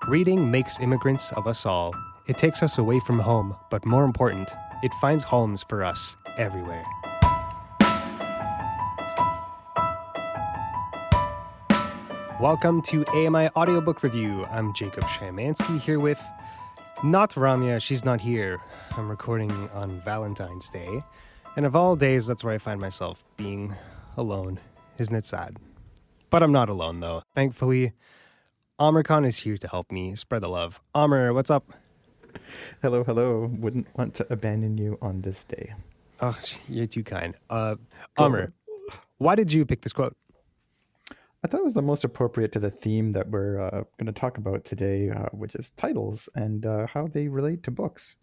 Reading makes immigrants of us all. It takes us away from home, but more important, it finds homes for us everywhere. Welcome to AMI Audiobook Review. I'm Jacob Shamansky here with not Ramya, she's not here. I'm recording on Valentine's Day. And of all days, that's where I find myself being alone. Isn't it sad? But I'm not alone though. Thankfully, Amr Khan is here to help me spread the love. Amr, what's up? Hello, hello. Wouldn't want to abandon you on this day. Oh, you're too kind. Amr, why did you pick this quote? I thought it was the most appropriate to the theme that we're going to talk about today, which is titles and how they relate to books.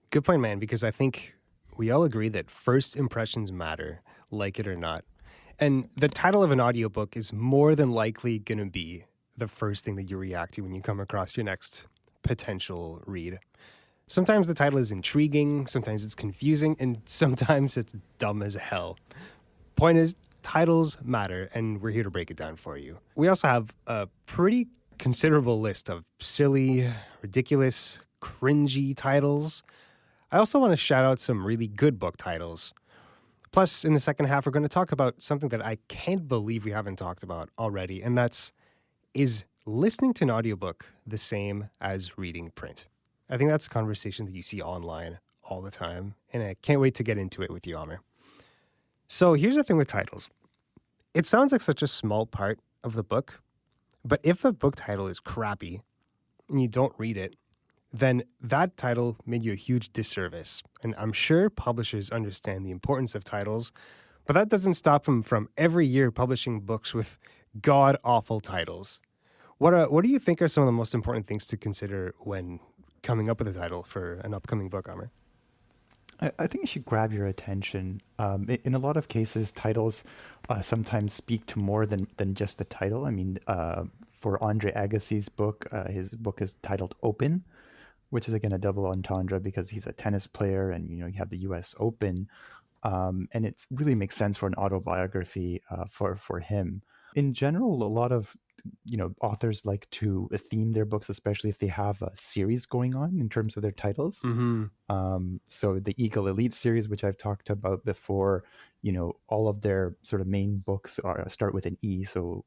Good point, man, because I think we all agree that first impressions matter, like it or not. And the title of an audiobook is more than likely going to be the first thing that you react to when you come across your next potential read. Sometimes the title is intriguing, sometimes it's confusing, and sometimes it's dumb as hell. Point is, titles matter, and we're here to break it down for you. We also have a pretty considerable list of silly, ridiculous, cringy titles. I also want to shout out some really good book titles. Plus, in the second half, we're going to talk about something that I can't believe we haven't talked about already, and is listening to an audiobook the same as reading print? I think that's a conversation that you see online all the time, and I can't wait to get into it with you, Amr. So here's the thing with titles. It sounds like such a small part of the book, but if a book title is crappy and you don't read it, then that title made you a huge disservice. And I'm sure publishers understand the importance of titles, but that doesn't stop them from every year publishing books with god-awful titles. What do you think are some of the most important things to consider when coming up with a title for an upcoming book, Amr? I think it should grab your attention. In a lot of cases, titles sometimes speak to more than just the title. I mean, for Andre Agassi's book, his book is titled Open, which is again a double entendre because he's a tennis player and you have the US Open. And it really makes sense for an autobiography for him. In general, a lot of authors like to theme their books, especially if they have a series going on in terms of their titles. Mm-hmm. So the Eagle Elite series, which I've talked about before, all of their sort of main books start with an E. So,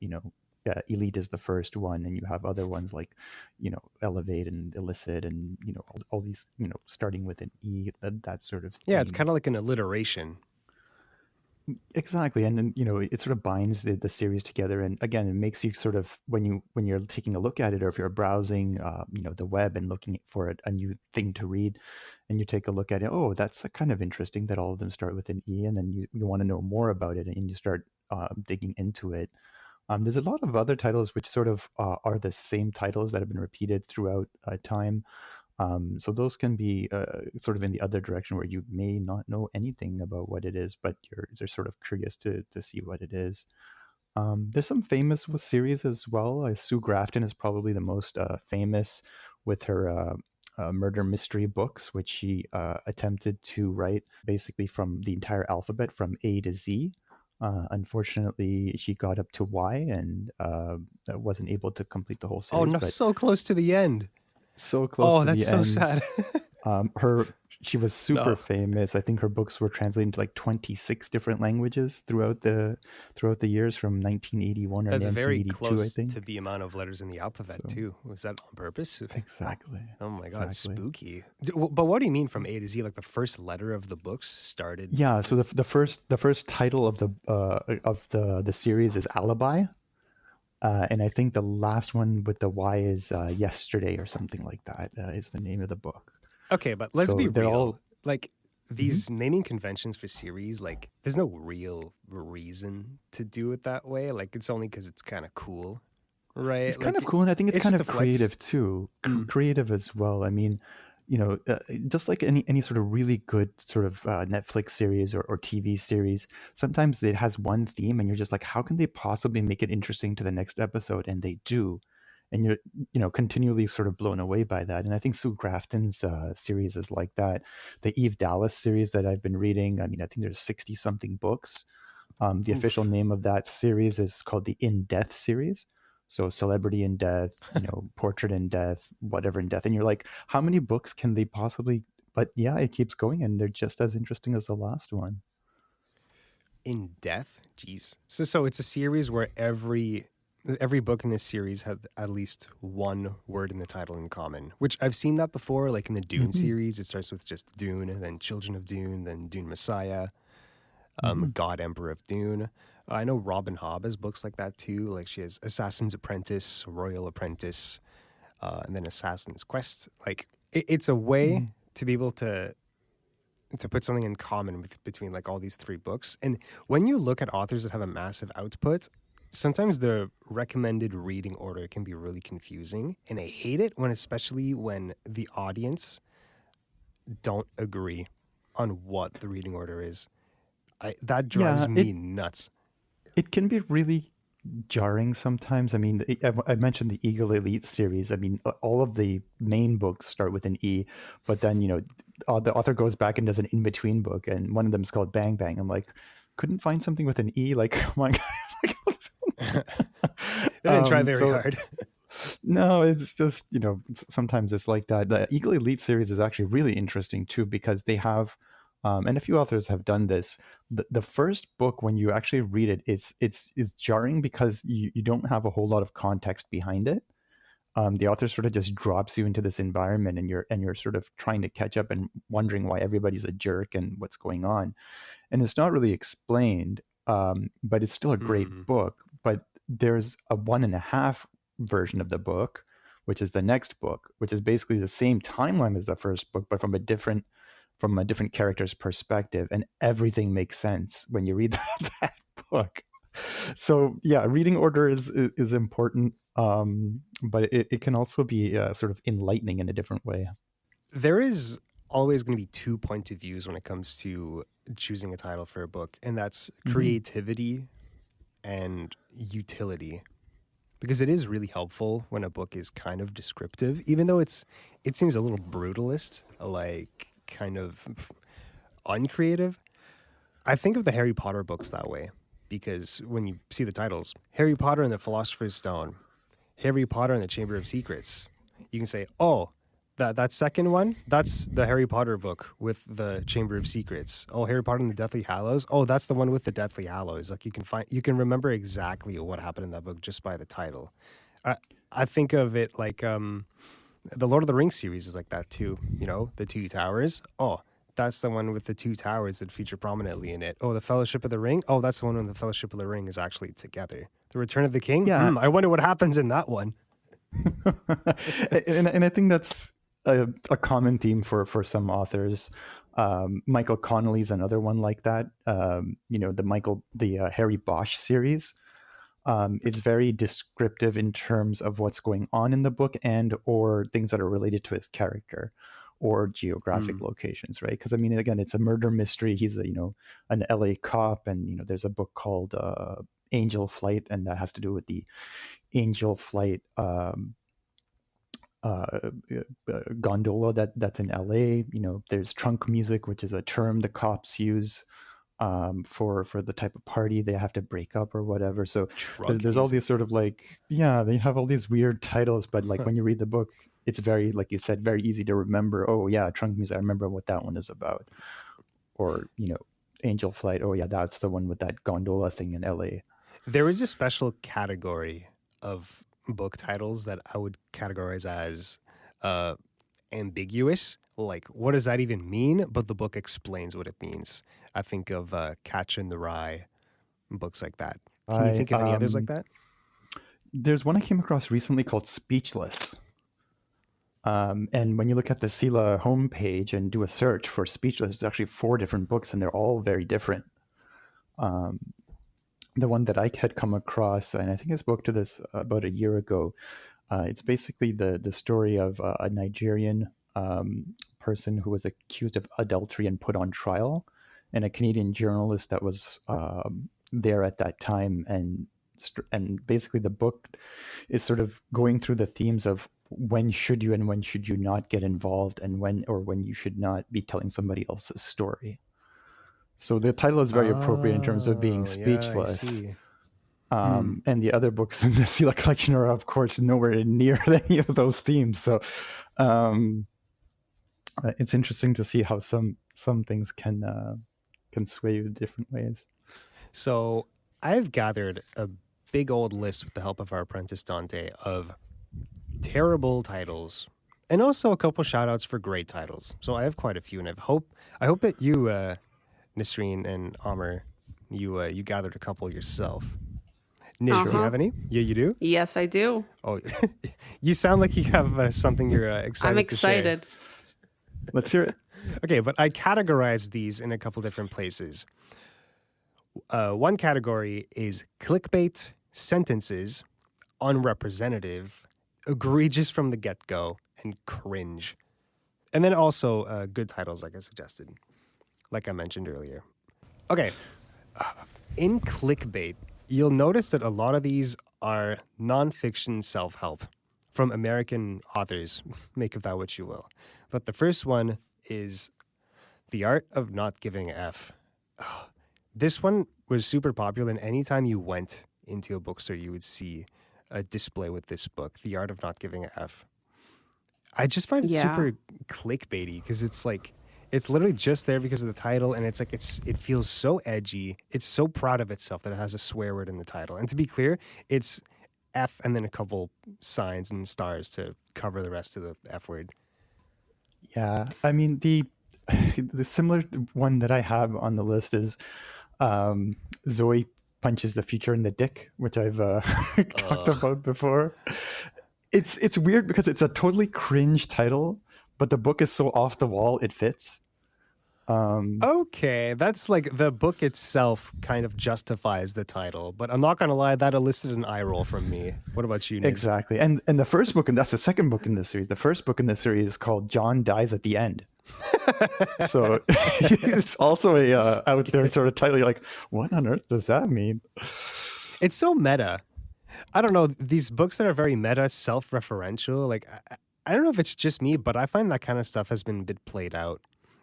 Elite is the first one, and you have other ones like, Elevate and Illicit and, all these, starting with an E, that sort of thing. Yeah, it's kind of like an alliteration. Exactly, and then it sort of binds the series together, and again, it makes you sort of when you're taking a look at it, or if you're browsing, the web and looking for a new thing to read, and you take a look at it, oh, that's kind of interesting that all of them start with an E, and then you want to know more about it, and you start digging into it. There's a lot of other titles which sort of are the same titles that have been repeated throughout time. So those can be sort of in the other direction where you may not know anything about what it is, but you're sort of curious to see what it is. There's some famous series as well. Sue Grafton is probably the most famous with her murder mystery books, which she attempted to write basically from the entire alphabet from A to Z. Unfortunately, she got up to Y and wasn't able to complete the whole series. Oh, no, so close to the end. So close to the end. Oh, that's so sad. She was super famous. I think her books were translated into like 26 different languages throughout the years from 1981 or 1982. That's very close I think. to the amount of letters in the alphabet too. Was that on purpose? Exactly. Oh my God, exactly. Spooky. But what do you mean from A to Z? Like the first letter of the books started? Yeah. So the first title of the series is Alibi. And I think the last one with the Y is Yesterday or something like that is the name of the book. Okay, but let's be real. Like these Mm-hmm. naming conventions for series, like there's no real reason to do it that way. Like it's only because it's kind of cool, right? It's kind of cool, and I think it's kind of creative too. Creative as well. I mean, just like any sort of really good sort of Netflix series or TV series, sometimes it has one theme and you're just like, how can they possibly make it interesting to the next episode? And they do. And you're continually sort of blown away by that. And I think Sue Grafton's series is like that. The Eve Dallas series that I've been reading, I mean, I think there's 60-something books. The official name of that series is called the In Death series. So Celebrity in Death, Portrait in Death, whatever in Death. And you're like, how many books can they possibly? But yeah, it keeps going, and they're just as interesting as the last one. In Death, jeez. So it's a series where every book in this series had at least one word in the title in common, which I've seen that before. Like in the Dune Hmm. series, it starts with just Dune, then Children of Dune, then Dune Messiah, Hmm. God Emperor of Dune. I know Robin Hobb has books like that too. Like she has Assassin's Apprentice, Royal Apprentice, and then Assassin's Quest. Like it's a way Hmm. to be able to put something in common between like all these three books. And when you look at authors that have a massive output, sometimes the recommended reading order can be really confusing. And I hate it especially when the audience don't agree on what the reading order is. That drives Yeah, me nuts. it can be really jarring sometimes. I mean, I mentioned the Eagle Elite series. I mean, all of the main books start with an E, but then, the author goes back and does an in-between book, and one of them is called Bang Bang. I'm like, couldn't find something with an E? Like, come on, guys. They didn't try very So hard. no, it's just, sometimes it's like that. The Eagle Elite series is actually really interesting too because they have, and a few authors have done this. The first book, when you actually read it, it's jarring because you don't have a whole lot of context behind it. The author sort of just drops you into this environment, and you're sort of trying to catch up and wondering why everybody's a jerk and what's going on, and it's not really explained, but it's still a great Hmm. book. But there's a 1.5 version of the book, which is the next book, which is basically the same timeline as the first book, but from a different character's perspective, and everything makes sense when you read that book. So yeah, reading order is important, but it can also be sort of enlightening in a different way. There is always going to be two points of views when it comes to choosing a title for a book, and that's Hmm. creativity and utility, because it is really helpful when a book is kind of descriptive, even though it seems a little brutalist, like kind of uncreative. I think of the Harry Potter books that way because when you see the titles, Harry Potter and the Philosopher's Stone, Harry Potter and the Chamber of Secrets, you can say, "Oh, that second one, that's the Harry Potter book with the Chamber of Secrets. Oh, Harry Potter and the Deathly Hallows. Oh, that's the one with the Deathly Hallows." Like you can remember exactly what happened in that book just by the title. I I think of it like the Lord of the Rings series is like that too. You know, the Two Towers. Oh, that's the one with the two towers that feature prominently in it. Oh, the Fellowship of the Ring. Oh, that's the one when the Fellowship of the Ring is actually together. The Return of the King. Yeah, I wonder what happens in that one. and I think that's a common theme for some authors. Michael Connolly's another one like that. The Harry Bosch series. It's very descriptive in terms of what's going on in the book and or things that are related to his character or geographic Hmm. locations, right? Because I mean, again, it's a murder mystery. He's an LA cop, and there's a book called Angel Flight, and that has to do with the Angel Flight uh, gondola that's in LA. There's trunk music, which is a term the cops use for the type of party they have to break up or whatever. So Trunk there's all these music. sort of like, yeah, they have all these weird titles, but like when you read the book, it's very, like you said, very easy to remember. Oh yeah, trunk music. I remember what that one is about. Or Angel Flight. Oh yeah, that's the one with that gondola thing in LA. There is a special category of book titles that I would categorize as uh, ambiguous. Like, what does that even mean? But the book explains what it means. I think of Catcher in the Rye, books like that. Can you I think of any others like that? There's one I came across recently called Speechless. And when you look at the Sila homepage and do a search for Speechless, there's actually 4 different books, and they're all very different. Um, the one that I had come across, and I think I spoke to this about a year ago, it's basically the story of a Nigerian person who was accused of adultery and put on trial, and a Canadian journalist that was there at that time, and basically the book is sort of going through the themes of when should you and when should you not get involved, and when you should not be telling somebody else's story. So the title is very appropriate in terms of being Oh, yeah, I speechless. see. Hmm. And the other books in the Sela collection are, of course, nowhere near any of those themes. So um, it's interesting to see how some things can sway you different ways. So I've gathered a big old list with the help of our apprentice Dante of terrible titles, and also a couple shout outs for great titles. So I have quite a few, and I hope that you, Nisreen and Amr, you gathered a couple yourself. Niz, do you Uh-huh. Sure. have any? Yeah, you do. Yes, I do. Oh, you sound like you have something you're I'm excited to share. excited. Let's hear it. Okay, but I categorize these in a couple different places. One category is clickbait, sentences, unrepresentative, egregious from the get go, and cringe. And then also good titles, like I suggested, like I mentioned earlier. Okay, in clickbait, you'll notice that a lot of these are nonfiction self help from American authors. Make of that what you will. But the first one is The Art of Not Giving a F. This one was super popular, and anytime you went into a bookstore, you would see a display with this book, The Art of Not Giving a F. I just find it Yeah. super clickbaity because it's like it's literally just there because of the title, and it's like it feels so edgy. It's so proud of itself that it has a swear word in the title. And to be clear, it's F and then a couple signs and stars to cover the rest of the F word. Yeah, I mean the similar one that I have on the list is um, Zoe punches the future in the dick, which I've talked Ugh. about before. It's weird because it's a totally cringe title, but the book is so off the wall it fits. Okay, that's like the book itself kind of justifies the title, but I'm not gonna lie, that elicited an eye roll from me. What about you, Niz? Exactly, and the first book, and that's the second book in this series. The first book in this series is called John Dies at the End. So it's also a out there sort of title. You're like, what on earth does that mean? It's so meta. I don't know, these books that are very meta, self-referential, like I don't know if it's just me, but I find that kind of stuff has been a bit played out.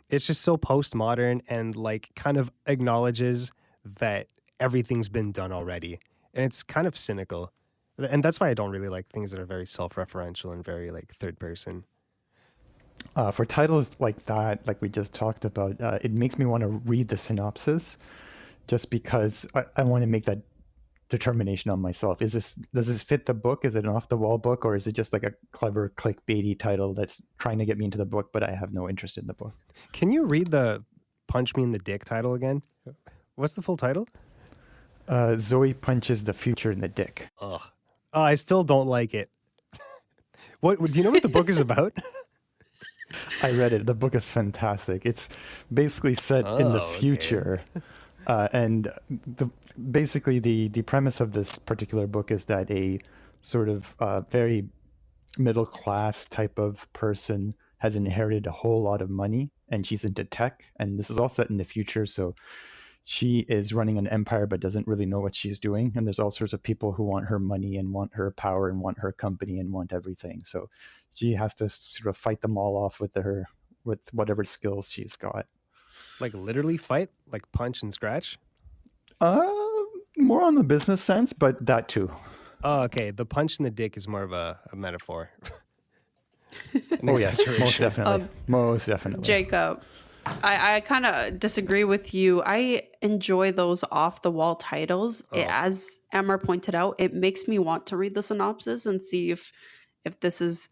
It's just so postmodern and like kind of acknowledges that everything's been done already. And it's kind of cynical. And that's why I don't really like things that are very self-referential and very like third person. For titles like that, like we just talked about, it makes me want to read the synopsis just because I want to make that determination on myself. Does this fit the book? Is it an off the wall book, or is it just like a clever clickbaity title that's trying to get me into the book, but I have no interest in the book? Can you read the Punch Me in the Dick title again? What's the full title? Zoe punches the future in the dick. Ugh. Oh, I still don't like it. What do you know what the book is about? I read it. The book is fantastic. It's basically set in the Oh, okay. future. And basically the premise of this particular book is that a sort of very middle class type of person has inherited a whole lot of money, and she's into tech. And this is all set in the future, so she is running an empire but doesn't really know what she's doing. And there's all sorts of people who want her money and want her power and want her company and want everything. So she has to sort of fight them all off with whatever skills she's got. Like literally fight? Like punch and scratch? Uh, More on the business sense, but that too. Oh, okay. The punch in the dick is more of a metaphor. An Oh yeah, most exaggeration. definitely. Most definitely. Jacob, I kind of disagree with you. I enjoy those off the wall titles. As Emma pointed out, it makes me want to read the synopsis and see if this is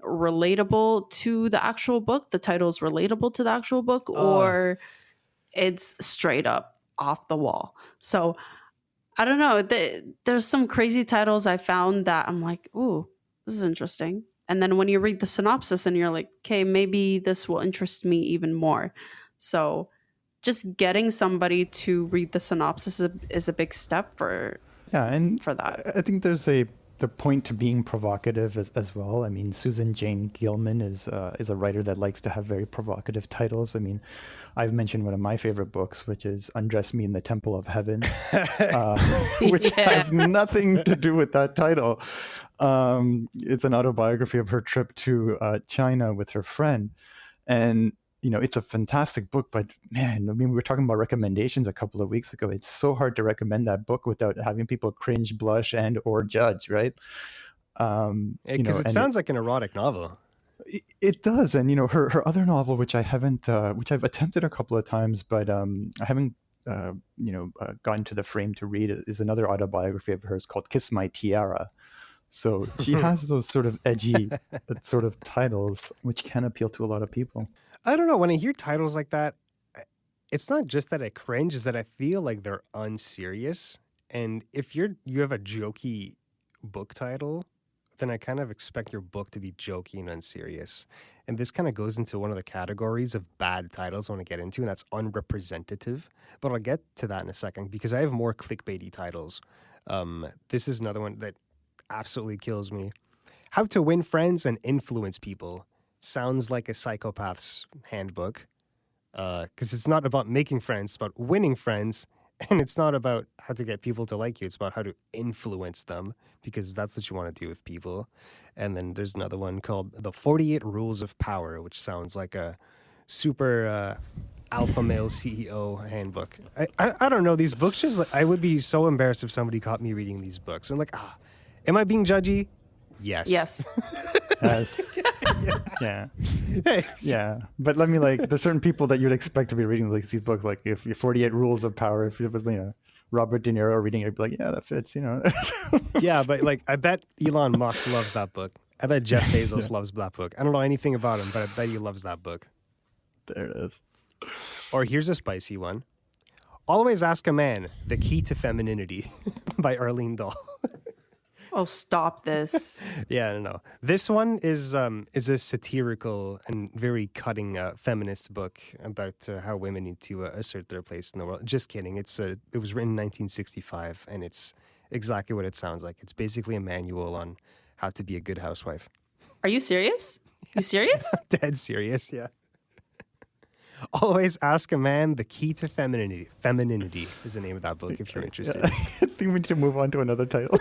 relatable to the actual book, the title is relatable to the actual book, or it's straight up off the wall. So I don't know. There's some crazy titles I found that I'm like, ooh, this is interesting. And then when you read the synopsis and you're like, okay, maybe this will interest me even more. So just getting somebody to read the synopsis is a big step for that. I think there's the point to being provocative as well. I mean, Susan Jane Gilman is a writer that likes to have very provocative titles. I mean, I've mentioned one of my favorite books, which is Undress Me in the Temple of Heaven, which has nothing to do with that title. It's an autobiography of her trip to China with her friend. And it's a fantastic book, but man, I mean, we were talking about recommendations a couple of weeks ago. It's so hard to recommend that book without having people cringe, blush, and or judge, right? Because it And sounds like an erotic novel. it does. And her other novel, which I haven't, which I've attempted a couple of times, but I haven't, gotten to the frame to read, is another autobiography of hers called "Kiss My Tiara." So she has those sort of edgy sort of titles, which can appeal to a lot of people. I don't know. When I hear titles like that, it's not just that I cringe, it's that I feel like they're unserious. And if you have a jokey book title, then I kind of expect your book to be jokey and unserious. And this kind of goes into one of the categories of bad titles I want to get into, and that's unrepresentative. But I'll get to that in a second because I have more clickbaity titles. This is another one that absolutely kills me. How to Win Friends and Influence People. Sounds like a psychopath's handbook. Because it's not about making friends, it's about winning friends. And it's not about how to get people to like you. It's about how to influence them, because that's what you want to do with people. And then there's another one called The 48 Rules of Power, which sounds like a super alpha male CEO handbook. I don't know. These books just, I would be so embarrassed if somebody caught me reading these books. I'm like, am I being judgy? Yes. Yes. Yeah. Hey, Yeah. But there's certain people that you'd expect to be reading these books. Like if you're 48 Rules of Power, if it was, Robert De Niro reading it, I'd be like, yeah, that fits, yeah, but I bet Elon Musk loves that book. I bet Jeff Bezos loves that book. I don't know anything about him, but I bet he loves that book. There it is. Or here's a spicy one. Always Ask a Man, The Key to Femininity by Arlene Dahl. Oh, stop this. Yeah, no. This one is a satirical and very cutting feminist book about how women need to assert their place in the world. Just kidding. It was written in 1965, and it's exactly what it sounds like. It's basically a manual on how to be a good housewife. Are you serious? You serious? Dead serious, yeah. Always Ask a Man, The Key to Femininity. Femininity is the name of that book if you're interested. I think we need to move on to another title.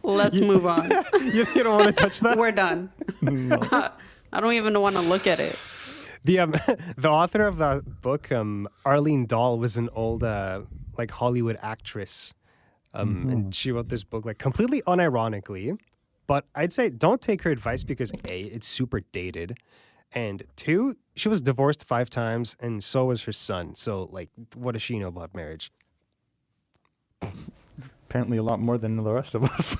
Let's move on. You don't want to touch that? We're done. No. I don't even want to look at it. The author of that book, Arlene Dahl, was an old Hollywood actress, and she wrote this book completely unironically. But I'd say don't take her advice because A, it's super dated, and 2, she was divorced 5 times, and so was her son. So what does she know about marriage? Apparently a lot more than the rest of us.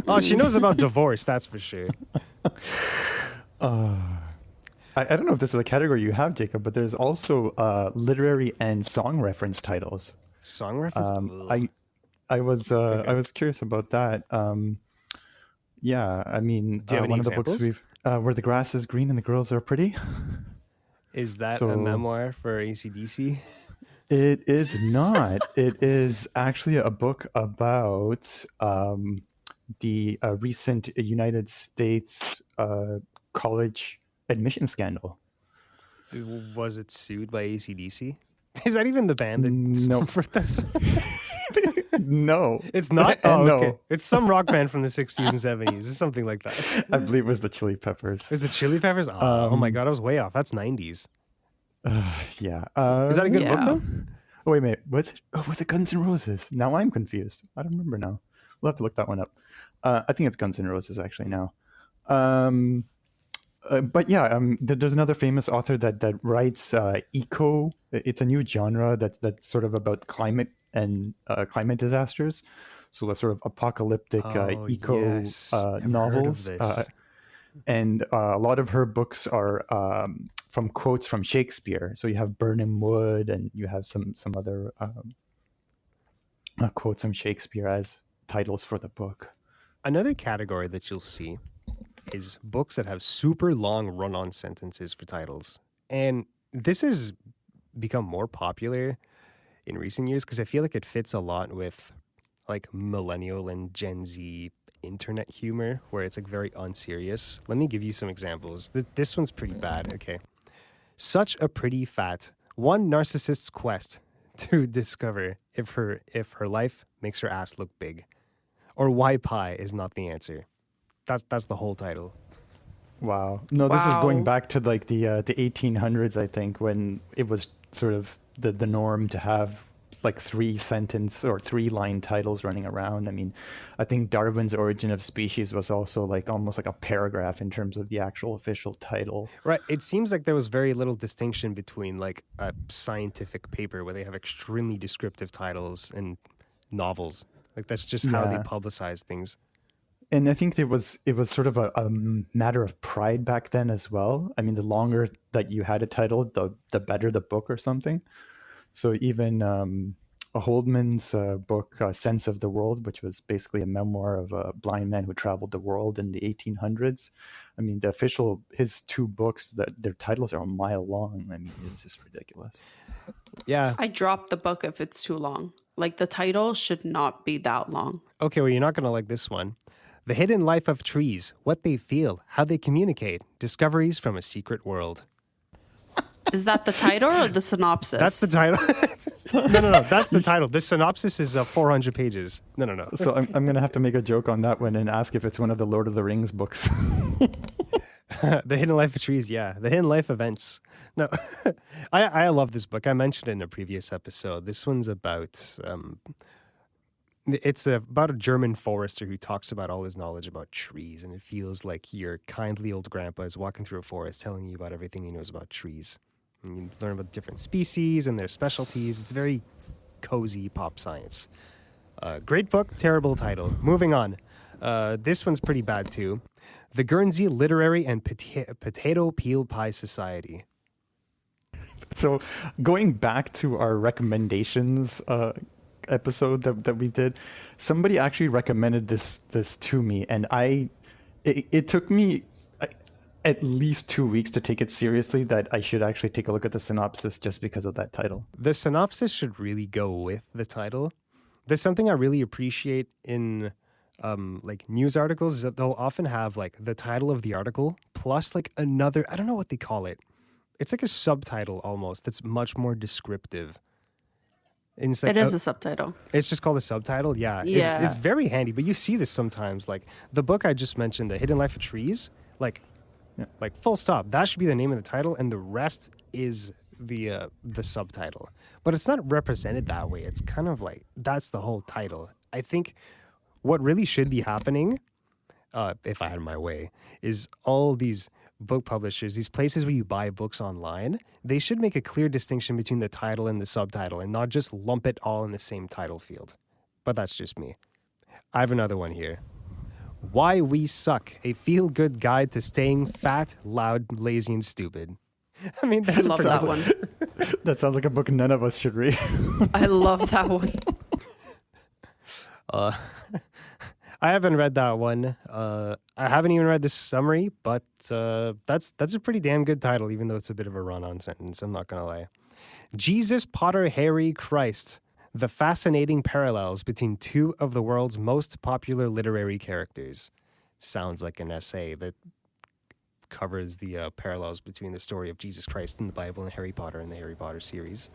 Oh, she knows about divorce, that's for sure. I don't know if this is a category you have, Jacob, but there's also literary and song reference titles. Song reference? I was curious about that. Yeah, I mean, Do you have any one examples? of the books Where the Grass is Green and the Girls Are Pretty. Is that a memoir for AC/DC? It is not. It is actually a book about the recent United States college admission scandal. Was it sued by AC/DC? Is that even the band that No. for this? No. It's not? Oh, No. okay. It's some rock band from the 60s and 70s. It's something like that. I believe it was the Chili Peppers. Is it Chili Peppers? Oh my God, I was way off. That's 90s. Yeah. Is that a good book, Yeah. though? Oh, wait a minute. Was it Guns N' Roses? Now I'm confused. I don't remember now. We'll have to look that one up. I think it's Guns N' Roses, actually, now. But yeah, there's another famous author that writes eco. It's a new genre that's sort of about climate and climate disasters. So the sort of apocalyptic eco yes. I've heard of novels. this. And a lot of her books are from quotes from Shakespeare. So you have Birnam Wood, and you have some other quotes from Shakespeare as titles for the book. Another category that you'll see is books that have super long run-on sentences for titles. And this has become more popular in recent years because I feel like it fits a lot with millennial and Gen Z internet humor where it's very unserious. Let me give you some examples. This one's pretty bad. Okay. Such a Pretty Fat. One narcissist's quest to discover if her life makes her ass look big. Or why pie is not the answer. That's the whole title. Wow. No, this is going Wow. back to like the 1800s, I think, when it was sort of the norm to have like three sentence or three line titles running around. I mean, I think Darwin's Origin of Species was also like almost like a paragraph in terms of the actual official title. Right. It seems like there was very little distinction between like a scientific paper where they have extremely descriptive titles and novels. Like that's just how they Yeah. publicize things. And I think it was sort of a matter of pride back then as well. I mean, the longer that you had a title, the better the book or something. So even Holdman's book, Sense of the World, which was basically a memoir of a blind man who traveled the world in the 1800s. I mean, his two books, that their titles are a mile long. I mean, it's just ridiculous. Yeah. I drop the book if it's too long. Like the title should not be that long. Okay, well, you're not going to like this one. The Hidden Life of Trees, What They Feel, How They Communicate, Discoveries from a Secret World. Is that the title or the synopsis? That's the title. No. That's the title. The synopsis is 400 pages. No. So I'm going to have to make a joke on that one and ask if it's one of the Lord of the Rings books. The Hidden Life of Trees, yeah. The Hidden Life Events. No, I love this book. I mentioned it in a previous episode. This one's about it's about a German forester who talks about all his knowledge about trees, and it feels like your kindly old grandpa is walking through a forest telling you about everything he knows about trees. And you learn about different species and their specialties. It's very cozy pop science. Great book, terrible title. Moving on. This one's pretty bad too. The Guernsey Literary and Potato Peel Pie Society. So going back to our recommendations episode that we did, somebody actually recommended this to me, and it took me at least 2 weeks to take it seriously that I should actually take a look at the synopsis just because of that title. The synopsis should really go with the title. There's something I really appreciate in like news articles is that they'll often have like the title of the article plus like another, I don't know what they call it. It's like a subtitle almost that's much more descriptive. And it's like, It is a subtitle. it's just called a subtitle. Yeah. Yeah. It's very handy, but you see this sometimes. Like the book I just mentioned, The Hidden Life of Trees, like full stop. That should be the name of the title, and the rest is the subtitle. But it's not represented that way. It's kind of like that's the whole title. I think what really should be happening, if I had my way, is all these book publishers, these places where you buy books online, they should make a clear distinction between the title and the subtitle and not just lump it all in the same title field. But that's just me. I have another one here. Why We Suck, a feel-good guide to staying fat, loud, lazy, and stupid. I mean, I that's love that one. That sounds like a book none of us should read. I love that one. I haven't read that one. I haven't even read the summary, but that's a pretty damn good title, even though it's a bit of a run-on sentence. I'm not gonna lie. Jesus, Potter, Harry, Christ: The Fascinating Parallels Between Two of the World's Most Popular Literary Characters. Sounds like an essay that covers the parallels between the story of Jesus Christ in the Bible and Harry Potter in the Harry Potter series.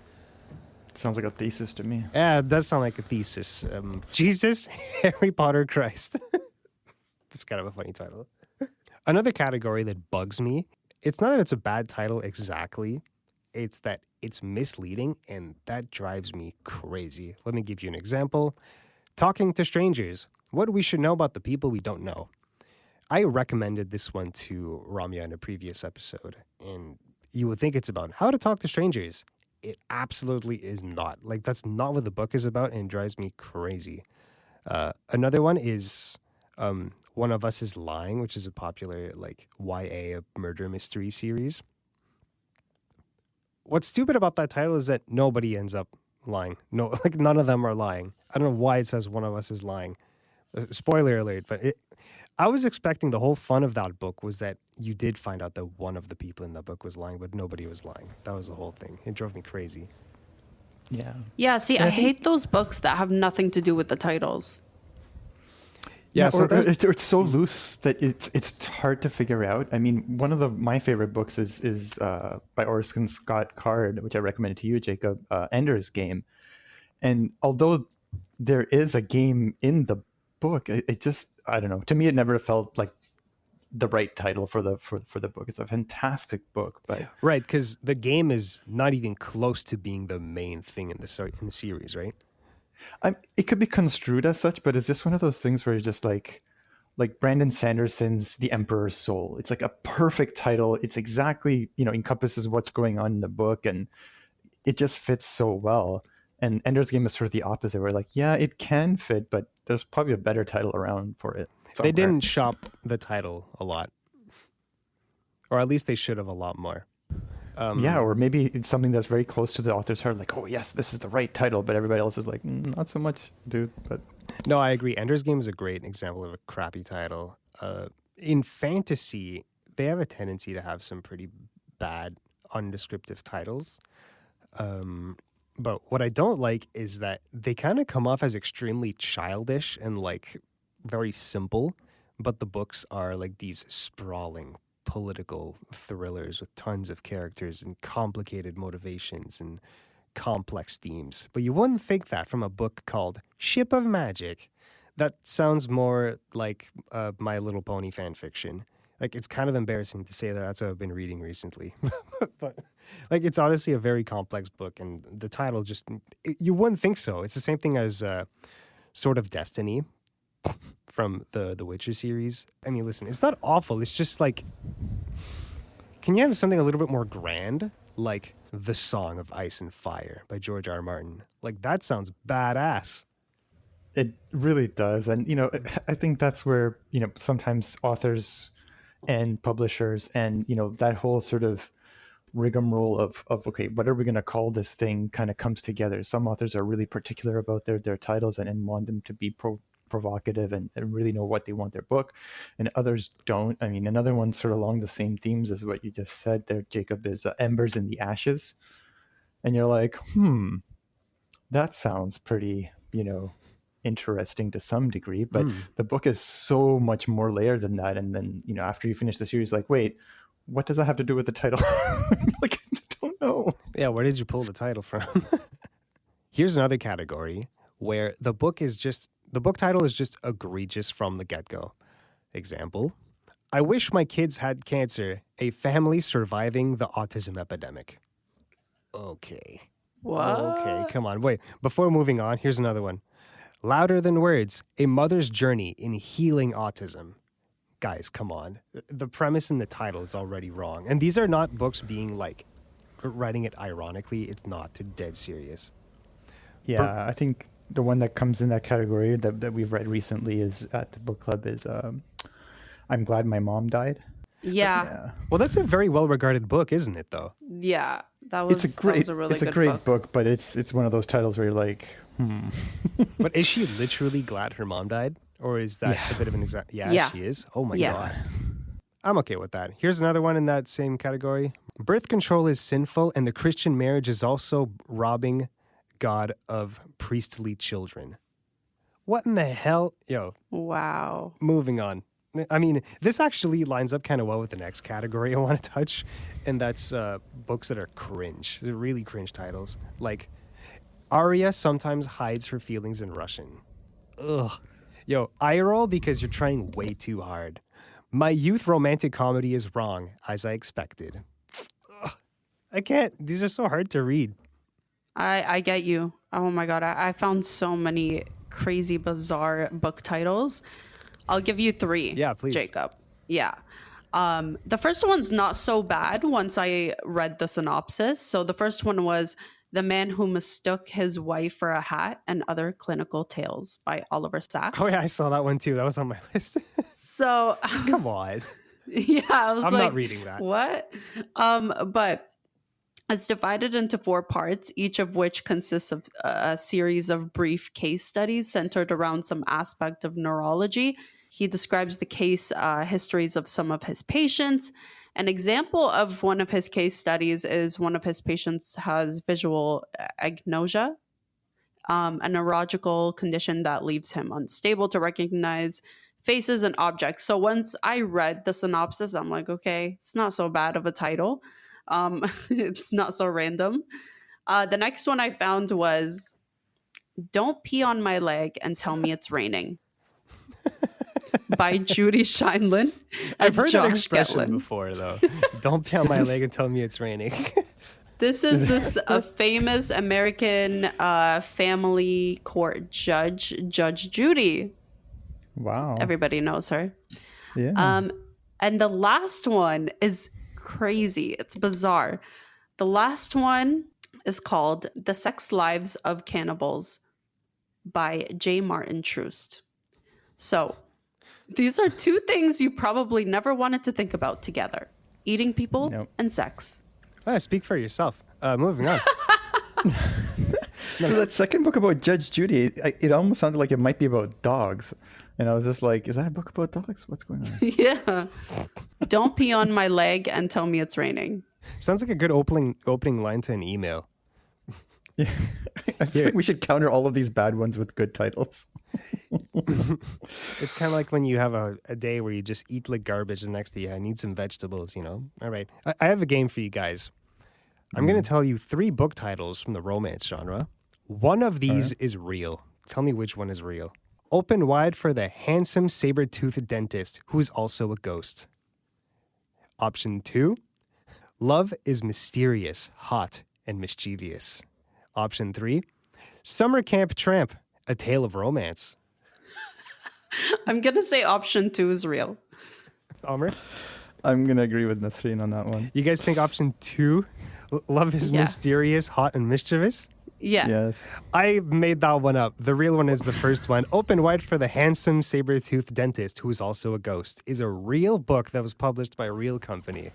Sounds like a thesis to me. Yeah, it does sound like a thesis. Jesus, Harry Potter, Christ. That's kind of a funny title. Another category that bugs me, it's not that it's a bad title exactly, it's that it's misleading, and that drives me crazy. Let me give you an example. Talking to Strangers, What We Should Know About the People We Don't Know. I recommended this one to Ramya in a previous episode, and you would think it's about how to talk to strangers. It absolutely is not. Like, that's not what the book is about, and it drives me crazy. Another one is One of Us is Lying, which is a popular, like, YA murder mystery series. What's stupid about that title is that nobody ends up lying. No, like, none of them are lying. I don't know why it says One of Us is Lying. Spoiler alert, but I was expecting the whole fun of that book was that you did find out that one of the people in the book was lying, but nobody was lying. That was the whole thing. It drove me crazy. Yeah. Yeah, see, I hate those books that have nothing to do with the titles. Yeah, or sometimes it's so loose that it's hard to figure out. I mean, one of my favorite books is by Orson Scott Card, which I recommended to you, Jacob, Ender's Game. And although there is a game in the book, it just, I don't know. To me, it never felt like the right title for the book. It's a fantastic book, but Right, because the game is not even close to being the main thing in the series, right? it could be construed as such, but it's just one of those things where you're just like Brandon Sanderson's The Emperor's Soul. It's like a perfect title. It's exactly, encompasses what's going on in the book, and it just fits so well. And Ender's Game is sort of the opposite, where like, yeah, it can fit, but there's probably a better title around for it somewhere. They didn't shop the title a lot, or at least they should have a lot more. Yeah, or maybe it's something that's very close to the author's heart, like, oh yes, this is the right title, but everybody else is like, not so much, dude. But no, I agree. Ender's Game is a great example of a crappy title. In fantasy, they have a tendency to have some pretty bad, undescriptive titles. But what I don't like is that they kind of come off as extremely childish and like very simple, but the books are like these sprawling political thrillers with tons of characters and complicated motivations and complex themes. But you wouldn't think that from a book called Ship of Magic. That sounds more like My Little Pony fan fiction. Like, it's kind of embarrassing to say that that's what I've been reading recently. But like, it's honestly a very complex book, and the title just, you wouldn't think so. It's the same thing as Sword of Destiny from the Witcher series. I mean, listen, it's not awful. It's just like, can you have something a little bit more grand? Like The Song of Ice and Fire by George R. R. Martin. Like, that sounds badass. it really does. And, I think that's where, sometimes authors and publishers and, that whole sort of rigmarole of okay, what are we going to call this thing kind of comes together. Some authors are really particular about their titles and want them to be provocative and really know what they want their book, and others don't. I mean, another one sort of along the same themes as what you just said there, Jacob, is Embers in the Ashes. And you're like, that sounds pretty, interesting to some degree, but the book is so much more layered than that. And then, after you finish the series, like, wait, what does that have to do with the title? Like, I don't know. Yeah, where did you pull the title from? Here's another category where the book title is just egregious from the get-go. Example, I Wish My Kids Had Cancer, a family surviving the autism epidemic. Okay. What? Okay, come on. Wait, before moving on, here's another one. Louder Than Words, a mother's journey in healing autism. Guys, come on. The premise in the title is already wrong. And these are not books being like, writing it ironically. It's not. They're dead serious. Yeah, I think the one that comes in that category that we've read recently is at the book club is I'm Glad My Mom Died. Yeah. Well, that's a very well-regarded book, isn't it, though? Yeah. That was a really good great book, but it's one of those titles where you're like, But is she literally glad her mom died? Or is that a bit of an exact... Yeah, she is? Oh my God. I'm okay with that. Here's another one in that same category. Birth control is sinful, and the Christian marriage is also robbing God of priestly children. What in the hell? Yo. Wow. Moving on. I mean, this actually lines up kind of well with the next category I want to touch, and that's books that are cringe. They're really cringe titles. Like, Arya sometimes hides her feelings in Russian. Ugh. Yo, eye roll because you're trying way too hard. My youth romantic comedy is wrong, as I expected. Ugh. I can't. These are so hard to read. I get you. Oh my God. I found so many crazy, bizarre book titles. I'll give you 3. Yeah, please. Jacob. Yeah. The first one's not so bad once I read the synopsis. So the first one was The Man Who Mistook His Wife for a Hat and Other Clinical Tales by Oliver Sacks. Oh yeah, I saw that one too. That was on my list. So Come on. Yeah, I'm not reading that. What? But it's divided into 4 parts, each of which consists of a series of brief case studies centered around some aspect of neurology. He describes the case histories of some of his patients. An example of one of his case studies is one of his patients has visual agnosia, a neurological condition that leaves him unstable to recognize faces and objects. So once I read the synopsis, I'm like, okay, it's not so bad of a title. It's not so random. The next one I found was Don't Pee on My Leg and Tell Me It's Raining. by Judy Scheinlin I've and heard that Josh expression Getlin. before, though. Don't pee on my leg and tell me it's raining. This is a famous American family court judge, Judge Judy. Wow. Everybody knows her. Yeah. And the last one is crazy. It's bizarre. The last one is called The Sex Lives of Cannibals by J. Martin Troost. So these are two things you probably never wanted to think about together: eating people Nope. and sex. Speak for yourself. Moving on. So that second book about Judge Judy, it almost sounded like it might be about dogs. And I was just like, is that a book about dogs? What's going on? Yeah. Don't pee on my leg and tell me it's raining. Sounds like a good opening line to an email. Yeah. I feel like we should counter all of these bad ones with good titles. It's kind of like when you have a day where you just eat like garbage and next to you, I need some vegetables, you know? All right. I have a game for you guys. I'm going to tell you 3 book titles from the romance genre. One of these is real. Tell me which one is real. Open Wide for the Handsome Saber-Toothed Dentist, who is also a ghost. Option 2, Love is Mysterious, Hot, and Mischievous. Option 3, Summer Camp Tramp, A Tale of Romance. I'm going to say option 2 is real. Omer, I'm going to agree with Nasreen on that one. you guys think option 2, Love is Yeah. Mysterious, Hot, and Mischievous? Yeah. Yes. I made that one up. The real one is the first one. Open Wide for the Handsome Saber-Toothed Dentist, who is also a ghost, is a real book that was published by a real company.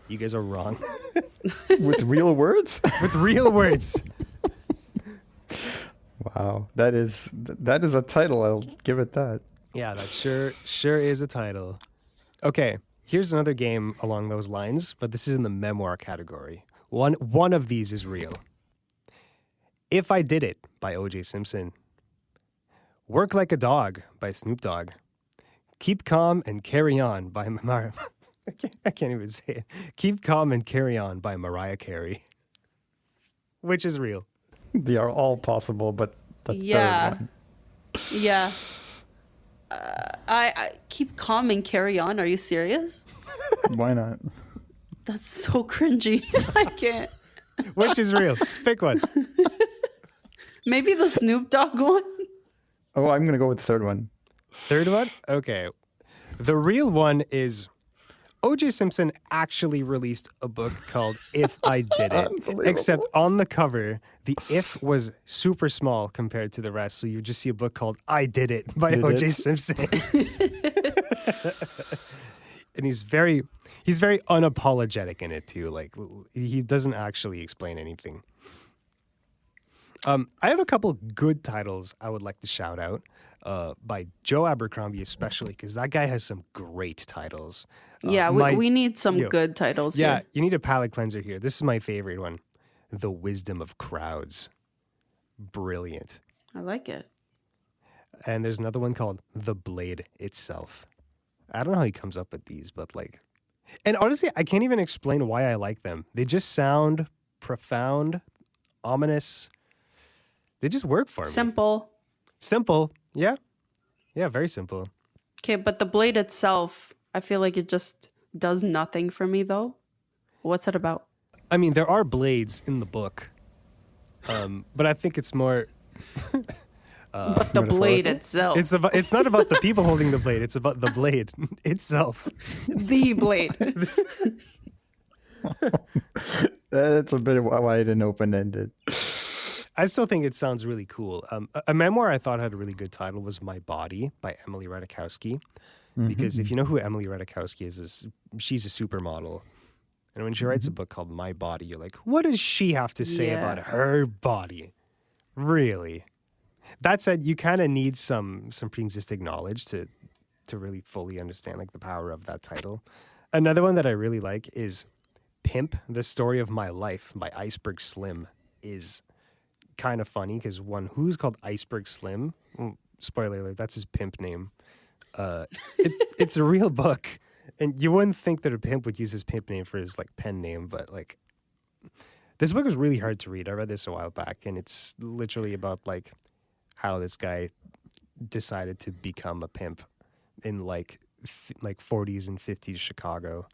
You guys are wrong. With real words? With real words. Wow. That is a title. I'll give it that. Yeah, that sure is a title. Okay, here's another game along those lines, but this is in the memoir category. One of these is real. If I Did It by O.J. Simpson. Work Like a Dog by Snoop Dogg. Keep Calm and Carry On by I can't even say it. Keep Calm and Carry On by Mariah Carey. Which is real. They are all possible, but the Yeah. third one. Yeah. I keep calm and carry on. Are you serious? Why not? That's so cringy. I can't. Which is real? Pick one. Maybe the Snoop Dogg one? Oh, I'm going to go with the third one. Third one? Okay. The real one is O.J. Simpson actually released a book called If I Did It. Unbelievable. Except on the cover, the if was super small compared to the rest. So you just see a book called I Did It by Did O.J. It? Simpson. And he's very unapologetic in it too. Like he doesn't actually explain anything. I have a couple good titles I would like to shout out by Joe Abercrombie especially, because that guy has some great titles. Yeah, we need some yo, good titles Yeah, here. you need a palate cleanser here. This is my favorite one. The Wisdom of Crowds. Brilliant. I like it. And there's another one called The Blade Itself. I don't know how he comes up with these, but like... And honestly, I can't even explain why I like them. They just sound profound, ominous. They just work for me. Simple. Simple. Yeah. Yeah, very simple. Okay, but the blade itself, I feel like it just does nothing for me though. What's it about? I mean, there are blades in the book. But I think it's more... But the blade metaphorical? itself. It's not about the people holding the blade. It's about the blade itself. The blade. That's a bit wide and open-ended. I still think it sounds really cool. A memoir I thought had a really good title was My Body by Emily Ratajkowski. Because if you know who Emily Ratajkowski is she's a supermodel. And when she writes a book called My Body, you're like, what does she have to say Yeah. about her body? Really? That said, you kind of need some pre-existing knowledge to really fully understand like the power of that title. Another one that I really like is Pimp, The Story of My Life by Iceberg Slim is kind of funny because one who's called Iceberg Slim, spoiler alert, that's his pimp name. It's a real book, and you wouldn't think that a pimp would use his pimp name for his like pen name, but like this book was really hard to read. I read this a while back, and it's literally about like how this guy decided to become a pimp in like 40s and 50s Chicago.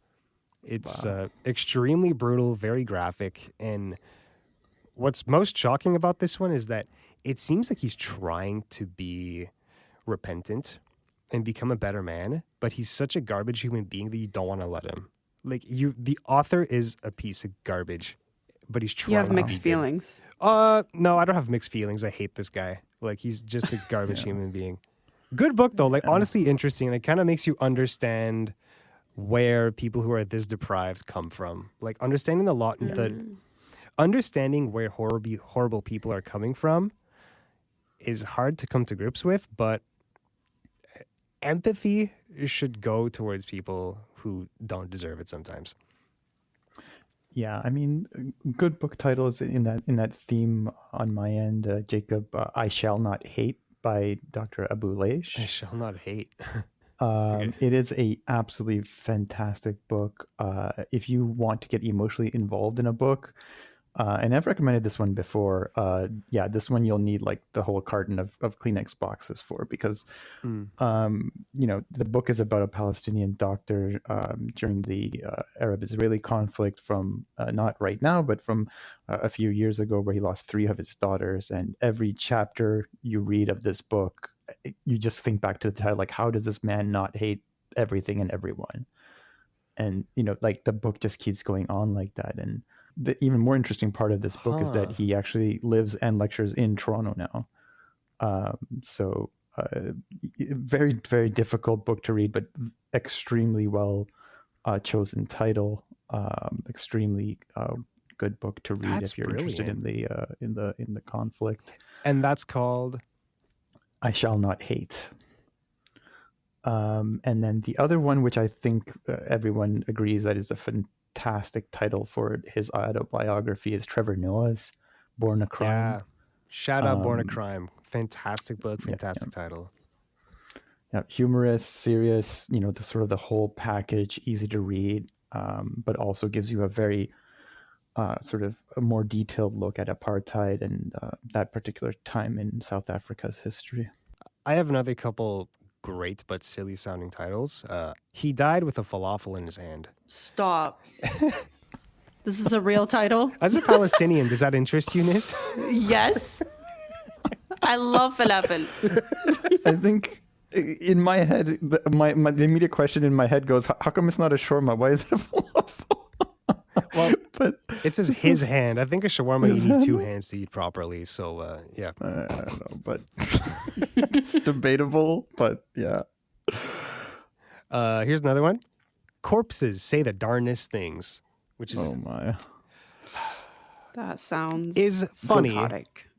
It's Wow. extremely brutal, very graphic, and what's most shocking about this one is that it seems like he's trying to be repentant and become a better man, but he's such a garbage human being that you don't want to let him. Like the author is a piece of garbage, but he's You have trying to be mixed good. feelings. No, I don't have mixed feelings. I hate this guy. Like he's just a garbage human being. Good book though, like honestly interesting. It kind of makes you understand where people who are this deprived come from. Like understanding understanding where horrible people are coming from is hard to come to grips with, but empathy should go towards people who don't deserve it sometimes. Yeah, I mean, good book titles in that theme on my end. Jacob, I Shall Not Hate by Dr. Abu I Leish. shall not hate. It is a absolutely fantastic book. If you want to get emotionally involved in a book, and I've recommended this one before. Yeah, this one you'll need like the whole carton of Kleenex boxes for, because the book is about a Palestinian doctor during the Arab-Israeli conflict from not right now, but from a few years ago, where he lost 3 of his daughters. And every chapter you read of this book, you just think back to the title, like, how does this man not hate everything and everyone? And like the book just keeps going on like that. And the even more interesting part of this book is that he actually lives and lectures in Toronto now. So very, very difficult book to read, but extremely well chosen title. Extremely good book to read. That's if you're interested in the conflict. And that's called I Shall Not Hate. And then the other one, which I think everyone agrees that is a fantastic title for his autobiography, is Trevor Noah's Born a Crime. Yeah. Shout out Born a Crime. Fantastic book, fantastic title. Yeah, humorous, serious, the sort of the whole package, easy to read, but also gives you a very sort of a more detailed look at apartheid and that particular time in South Africa's history. I have another couple great but silly sounding titles. He Died with a Falafel in His Hand. Stop. This is a real title? As a Palestinian, does that interest you, Nis? Yes. I love falafel. I think in my head, the immediate question in my head goes, how come it's not a shawarma? Why is it a falafel? Well, but it says his hand. I think a shawarma, you need 2 hands to eat properly. So, yeah. I don't know, but it's debatable, but yeah. Here's another one. Corpses Say the Darnest Things, which is Oh my. That sounds is funny. psychotic.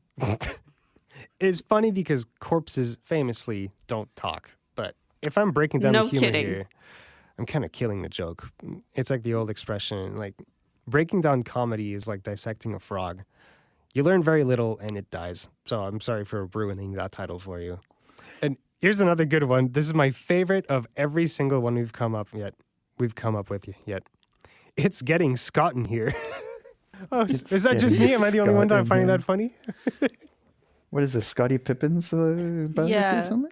Is funny because corpses famously don't talk. But if I'm breaking down No the humor kidding. here, I'm kind of killing the joke. It's like the old expression, like breaking down comedy is like dissecting a frog. You learn very little and it dies. So I'm sorry for ruining that title for you. And here's another good one. This is my favorite of every single one we've come up with yet. It's Getting Scott in Here. Oh, is that just me? Am I the only one that finding that funny? What is this, Scottie Pippen's biography Yeah. or something?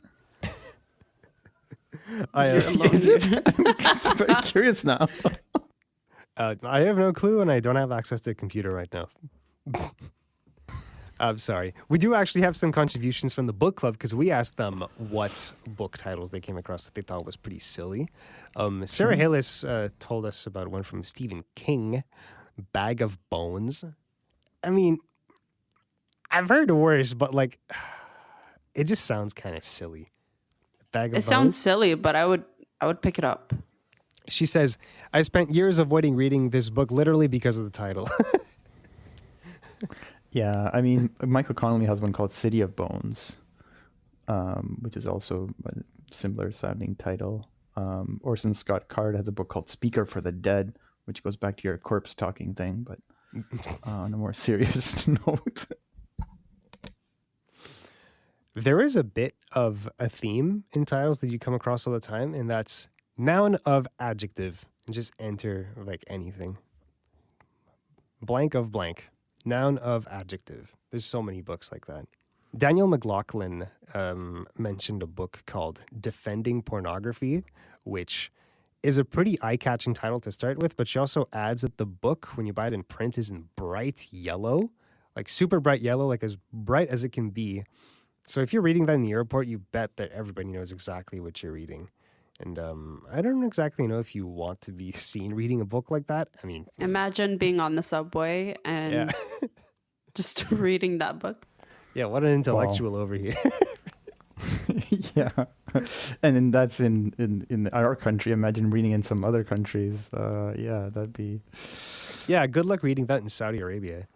Is it? I'm very curious now. I have no clue, and I don't have access to a computer right now. I'm sorry. We do actually have some contributions from the book club because we asked them what book titles they came across that they thought was pretty silly. Sarah Hillis told us about one from Stephen King, Bag of Bones. I mean, I've heard worse, but like, it just sounds kind of silly. Bag of It Bones? sounds silly, but I would pick it up. She says, I spent years avoiding reading this book literally because of the title. Yeah, I mean, Michael Connelly has one called City of Bones, which is also a similar sounding title. Orson Scott Card has a book called Speaker for the Dead, which goes back to your corpse talking thing, but on a more serious note. There is a bit of a theme in titles that you come across all the time, and that's noun of adjective. And just enter like anything. Blank of blank. Noun of adjective. There's so many books like that. Daniel McLaughlin mentioned a book called Defending Pornography, which is a pretty eye-catching title to start with, but she also adds that the book, when you buy it in print, is in bright yellow, like super bright yellow, like as bright as it can be. So if you're reading that in the airport, you bet that everybody knows exactly what you're reading. And I don't exactly know if you want to be seen reading a book like that. I mean, Imagine being on the subway yeah, and just reading that book. yeah, what an intellectual over here. Yeah, and then that's in our country. Imagine reading in some other countries. Yeah, that'd be Yeah, good luck reading that in Saudi Arabia.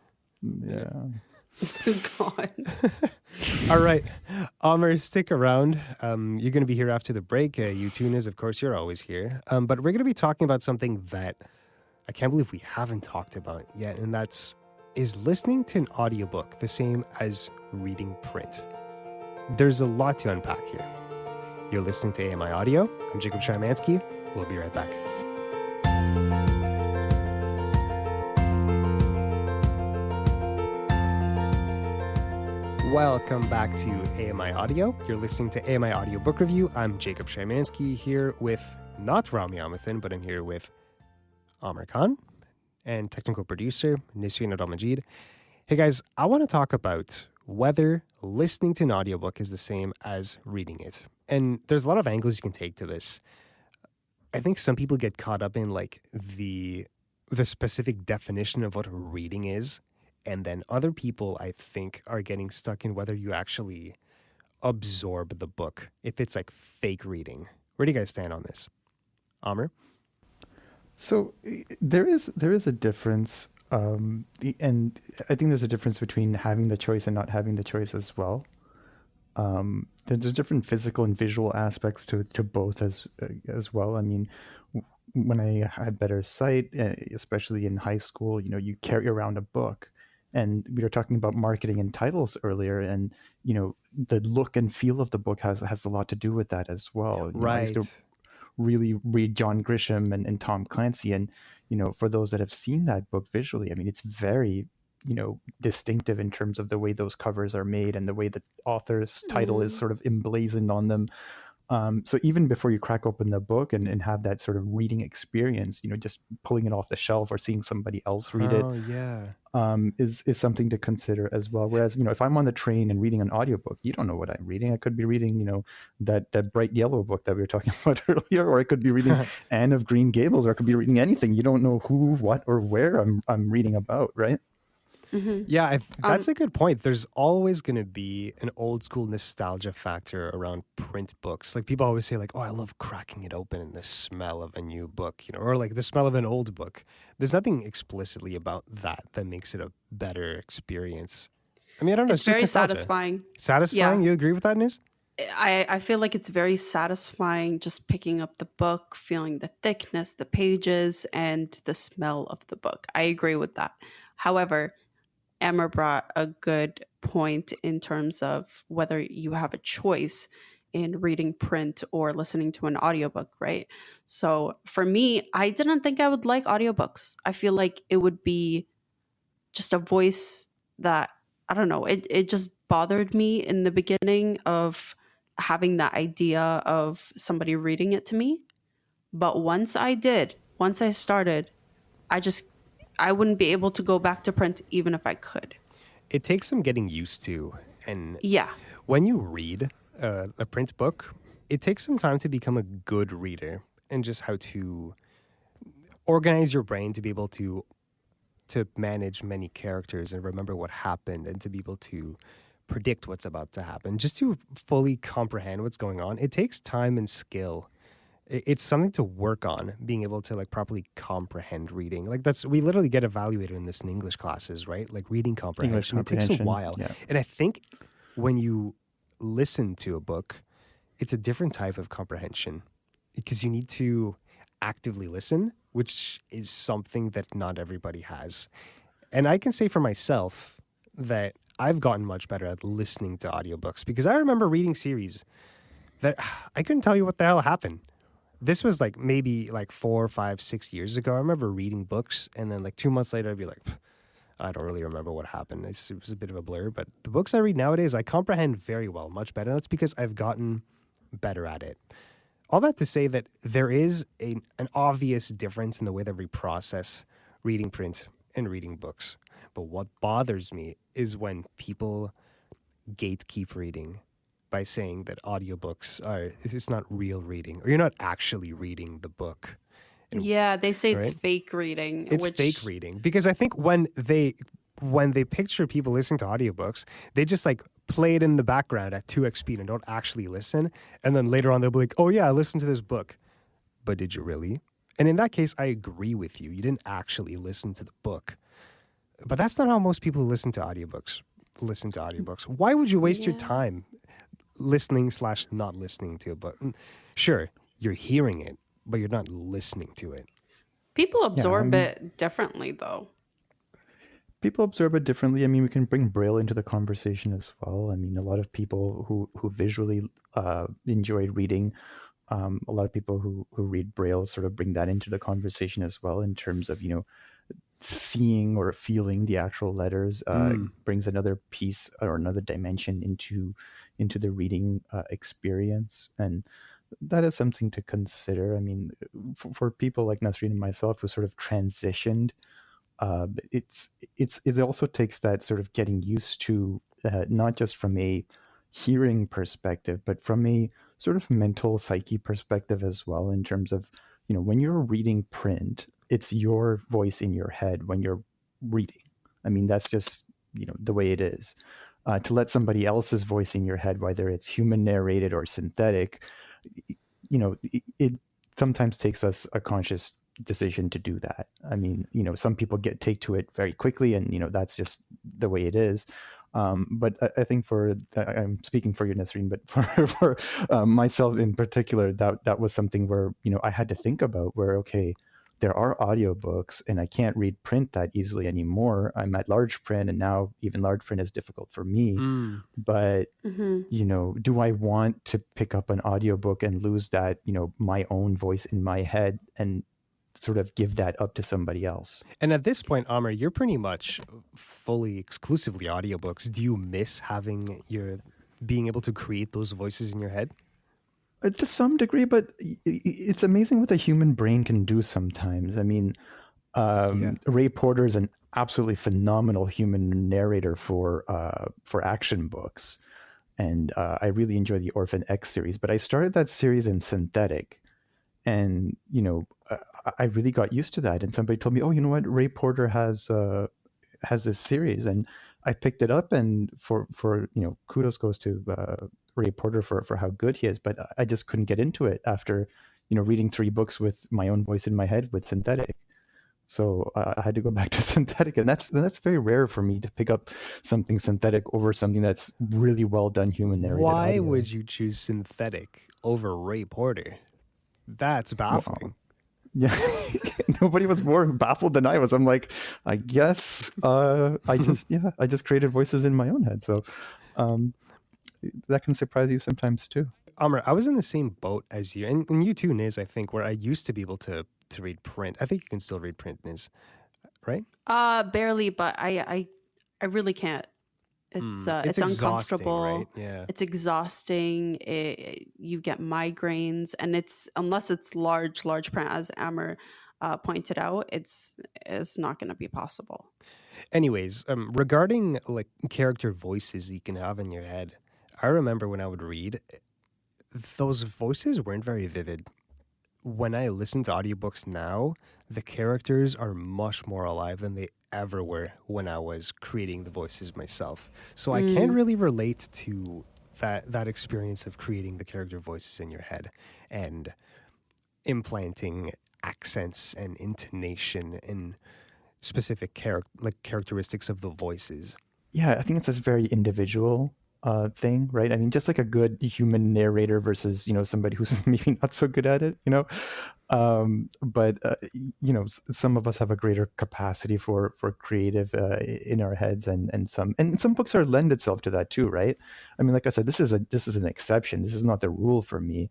yeah. God. All right, Amr, stick around. You're going to be here after the break. You tuners, of course, you're always here. But we're going to be talking about something that I can't believe we haven't talked about yet, and is listening to an audiobook the same as reading print? There's a lot to unpack here. You're listening to AMI Audio. I'm Jacob Szymanski. We'll be right back. Welcome back to AMI Audio. You're listening to AMI Audio Book Review. I'm Jacob Szymanski here with not Rami Amathan, but I'm here with Amr Khan and technical producer Nisreen Adal-Majid. Hey guys, I want to talk about whether listening to an audiobook is the same as reading it. And there's a lot of angles you can take to this. I think some people get caught up in like the specific definition of what reading is. And then other people, I think, are getting stuck in whether you actually absorb the book, if it's like fake reading. Where do you guys stand on this? Amr? So there is a difference, and I think there's a difference between having the choice and not having the choice as well. There's different physical and visual aspects to both as well. I mean, when I had better sight, especially in high school, you carry around a book. And we were talking about marketing and titles earlier, and the look and feel of the book has a lot to do with that as well. I used to really read John Grisham and Tom Clancy, and for those that have seen that book visually, I mean, it's very distinctive in terms of the way those covers are made and the way the author's title is sort of emblazoned on them. So even before you crack open the book and have that sort of reading experience, just pulling it off the shelf or seeing somebody else read it is something to consider as well. Whereas, if I'm on the train and reading an audiobook, you don't know what I'm reading. I could be reading, that bright yellow book that we were talking about earlier, or I could be reading Anne of Green Gables, or I could be reading anything. You don't know who, what, or where I'm reading about, right? Mm-hmm. Yeah, that's a good point. There's always going to be an old school nostalgia factor around print books. Like people always say like, oh, I love cracking it open and the smell of a new book, or like the smell of an old book. There's nothing explicitly about that makes it a better experience. I mean, I don't know. It's very just nostalgia. satisfying. Satisfying? Yeah. You agree with that, Nis? I feel like it's very satisfying just picking up the book, feeling the thickness, the pages, and the smell of the book. I agree with that. However, Emma brought a good point in terms of whether you have a choice in reading print or listening to an audiobook, right? So for me, I didn't think I would like audiobooks. I feel like it would be just a voice that, I don't know, it just bothered me in the beginning of having that idea of somebody reading it to me. But once I started, I wouldn't be able to go back to print even if I could. It takes some getting used to. And yeah, when you read a print book, it takes some time to become a good reader and just how to organize your brain to be able to manage many characters and remember what happened and to be able to predict what's about to happen. Just to fully comprehend what's going on, it takes time and skill. It's something to work on, being able to like properly comprehend reading. Like we literally get evaluated in this in English classes, right? Like reading comprehension. It takes a while. Yeah. And I think when you listen to a book, it's a different type of comprehension because you need to actively listen, which is something that not everybody has. And I can say for myself that I've gotten much better at listening to audiobooks because I remember reading series that I couldn't tell you what the hell happened. This was like maybe like 4, 5, 6 years ago. I remember reading books and then like 2 months later I'd be like, I don't really remember what happened. It was a bit of a blur, but the books I read nowadays, I comprehend very well, much better. That's because I've gotten better at it. All that to say that there is an obvious difference in the way that we process reading print and reading books. But what bothers me is when people gatekeep reading by saying that audiobooks are, it's not real reading, or you're not actually reading the book. Yeah, they say it's Right? fake reading. It's fake reading, because I think when they picture people listening to audiobooks, they just like play it in the background at 2x speed and don't actually listen. And then later on they'll be like, oh yeah, I listened to this book. But did you really? And in that case, I agree with you. You didn't actually listen to the book. But that's not how most people who listen to audiobooks listen to audiobooks. Why would you waste your Yeah. time listening / not listening to a book? Sure, you're hearing it, but you're not listening to it. People absorb mean- it differently, though. People absorb it differently. I mean, we can bring Braille into the conversation as well. I mean, a lot of people who visually enjoy reading, a lot of people who read Braille sort of bring that into the conversation as well, in terms of, seeing or feeling the actual letters. Brings another piece or another dimension into the reading experience, and that is something to consider. I mean, for people like Nasreen and myself who sort of transitioned, it also takes that sort of getting used to, not just from a hearing perspective, but from a sort of mental psyche perspective as well, in terms of, when you're reading print, it's your voice in your head when you're reading. I mean, that's just, the way it is. To let somebody else's voice in your head, whether it's human narrated or synthetic, it sometimes takes us a conscious decision to do that. I mean, some people take to it very quickly, and that's just the way it is. But I think I'm speaking for you, Nasreen, but for myself in particular, that was something where I had to think about, where okay, there are audiobooks and I can't read print that easily anymore. I'm at large print, and now even large print is difficult for me. But do I want to pick up an audiobook and lose that, my own voice in my head, and sort of give that up to somebody else? And at this point, Amr, you're pretty much fully exclusively audiobooks. Do you miss having being able to create those voices in your head? To some degree, but it's amazing what the human brain can do sometimes. I mean, Ray Porter is an absolutely phenomenal human narrator for action books, and I really enjoy the Orphan X series. But I started that series in synthetic, and I really got used to that. And somebody told me, "Oh, you know what? Ray Porter has this series," and I picked it up. And for kudos goes to Ray Porter for how good he is. But I just couldn't get into it after reading 3 books with my own voice in my head with synthetic. So I had to go back to synthetic, and that's very rare for me to pick up something synthetic over something that's really well done human narrated. Why audio. would you choose synthetic over Ray Porter? That's baffling. Yeah, nobody was more baffled than I was. I'm like, I guess I just created voices in my own head. So that can surprise you sometimes too. Amr, I was in the same boat as you, and you too, Niz, I think, where I used to be able to read print. I think you can still read print, Niz, right? Barely, but I really can't. It's exhausting, uncomfortable. right? Yeah. It's exhausting. You get migraines, and unless it's large print, as Amr pointed out, it's not going to be possible. Anyways, regarding like character voices you can have in your head, I remember when I would read, those voices weren't very vivid. When I listen to audiobooks now, the characters are much more alive than they ever were when I was creating the voices myself. So I can't really relate to that experience of creating the character voices in your head and implanting accents and intonation and specific characteristics of the voices. Yeah, I think it's this very individual thing, right? I mean, just like a good human narrator versus somebody who's maybe not so good at it, but some of us have a greater capacity for creative in our heads, and some books lend itself to that too, right? I mean, like I said, this is an exception. This is not the rule for me.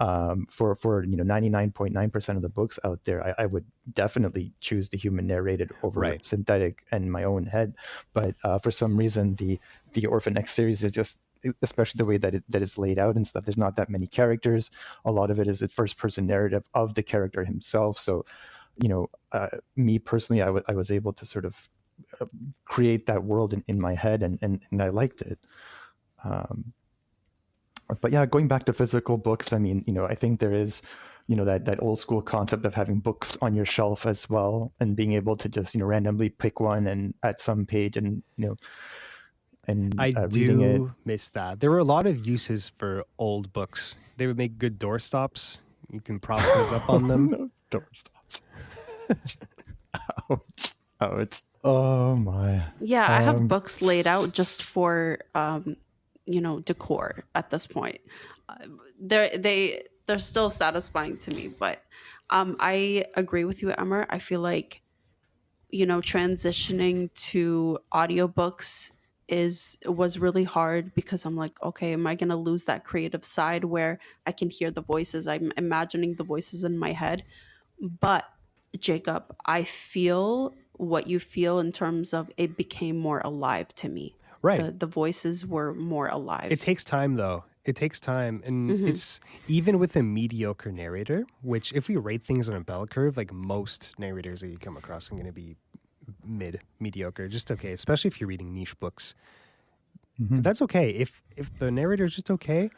For 99.9% of the books out there, I would definitely choose the human narrated over Right. synthetic and my own head. But for some reason, the Orphan X series is just, especially the way that it's laid out and stuff, there's not that many characters. A lot of it is a first person narrative of the character himself. So, me personally, I was able to sort of create that world in my head, and I liked it. But yeah, going back to physical books, I mean, I think there is, that old school concept of having books on your shelf as well, and being able to just, randomly pick one and at some page and, I reading it. do miss that. There were a lot of uses for old books. They would make good doorstops. You can prop things up on them. No, doorstops. Ouch. Ouch. Oh my. Yeah, I have books laid out just for decor at this point. They're still satisfying to me, but I agree with you, Emma. I feel like transitioning to audiobooks was really hard, because I'm like, okay, am I going to lose that creative side where I can hear the voices? I'm imagining the voices in my head. But Jacob, I feel what you feel in terms of it became more alive to me. Right. The voices were more alive. It takes time, though. It takes time. And it's even with a mediocre narrator, which if we rate things on a bell curve, like most narrators that you come across are going to be mediocre, just okay, especially if you're reading niche books. That's okay. If the narrator is just okay,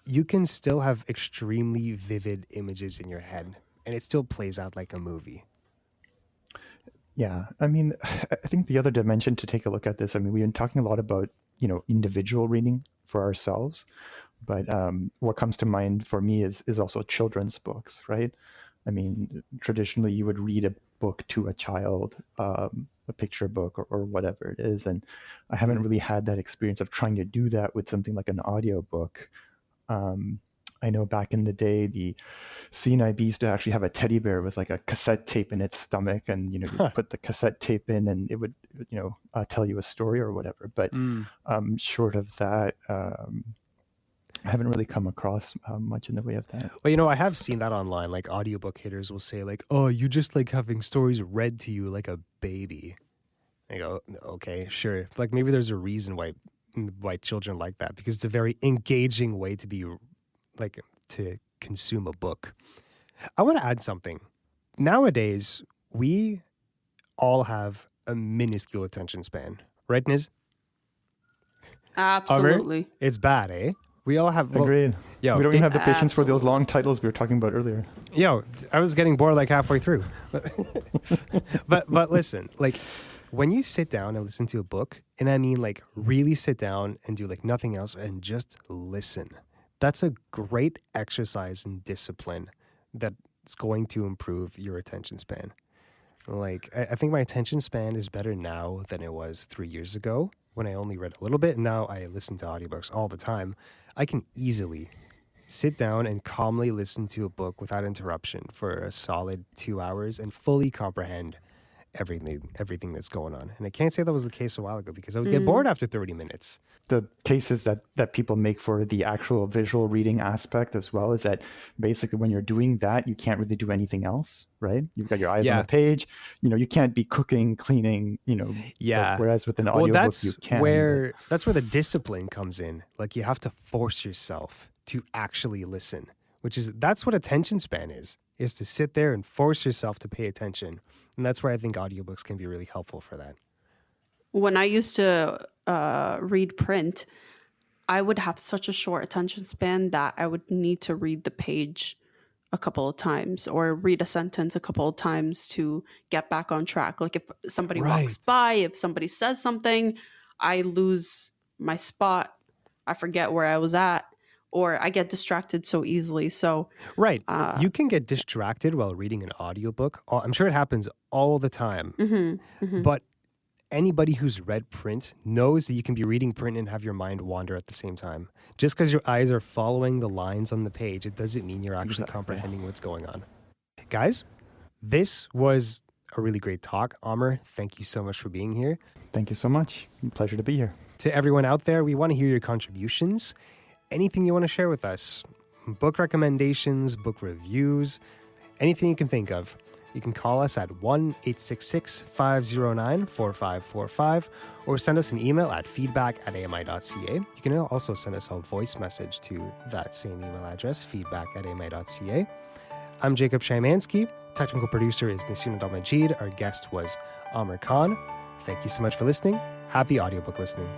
you can still have extremely vivid images in your head, and it still plays out like a movie. Yeah, I mean, I think the other dimension to take a look at this, I mean, we've been talking a lot about, individual reading for ourselves, but what comes to mind for me is also children's books, right? I mean, traditionally you would read a book to a child, a picture book or whatever it is, and I haven't really had that experience of trying to do that with something like an audiobook. I know back in the day, the CNIB used to actually have a teddy bear with like a cassette tape in its stomach, and you put the cassette tape in, and it would tell you a story or whatever. But short of that, I haven't really come across much in the way of that. Well, I have seen that online. Like audiobook haters will say, like, "Oh, you just like having stories read to you like a baby." I go, "Okay, sure." Like maybe there's a reason why children like that, because it's a very engaging way to be like to consume a book. I want to add something. Nowadays, we all have a minuscule attention span, right, Niz? Absolutely. It's bad, eh? We all have. Agreed. We don't even have the patience for those long titles we were talking about earlier. I was getting bored like halfway through. But listen, like when you sit down and listen to a book, and I mean like really sit down and do like nothing else and just listen. That's a great exercise in discipline that's going to improve your attention span. Like, I think my attention span is better now than it was 3 years ago when I only read a little bit. And now I listen to audiobooks all the time. I can easily sit down and calmly listen to a book without interruption for a solid 2 hours and fully comprehend everything that's going on. And I can't say that was the case a while ago, because I would get bored after 30 minutes. The cases that people make for the actual visual reading aspect as well is that basically when you're doing that, you can't really do anything else, right? You've got your eyes on the page, you can't be cooking, cleaning, whereas with an audiobook you can. That's where the discipline comes in. Like you have to force yourself to actually listen, that's what attention span is to sit there and force yourself to pay attention. And that's where I think audiobooks can be really helpful for that. When I used to read print, I would have such a short attention span that I would need to read the page a couple of times or read a sentence a couple of times to get back on track. Like if somebody walks by, if somebody says something, I lose my spot. I forget where I was at, or I get distracted so easily. So you can get distracted while reading an audiobook. I'm sure it happens all the time. But anybody who's read print knows that you can be reading print and have your mind wander at the same time. Just because your eyes are following the lines on the page, it doesn't mean you're actually comprehending what's going on. Guys, this was a really great talk. Amr, thank you so much for being here. Thank you so much. Pleasure to be here. To everyone out there, we want to hear your contributions. Anything you want to share with us, book recommendations, book reviews, anything you can think of. You can call us at 1-866-509-4545 or send us an email at feedback@ami.ca. You can also send us a voice message to that same email address, feedback@ami.ca. I'm Jacob Szymanski. Technical producer is Nisuna Dalmajid. Our guest was Amr Khan. Thank you so much for listening. Happy audiobook listening.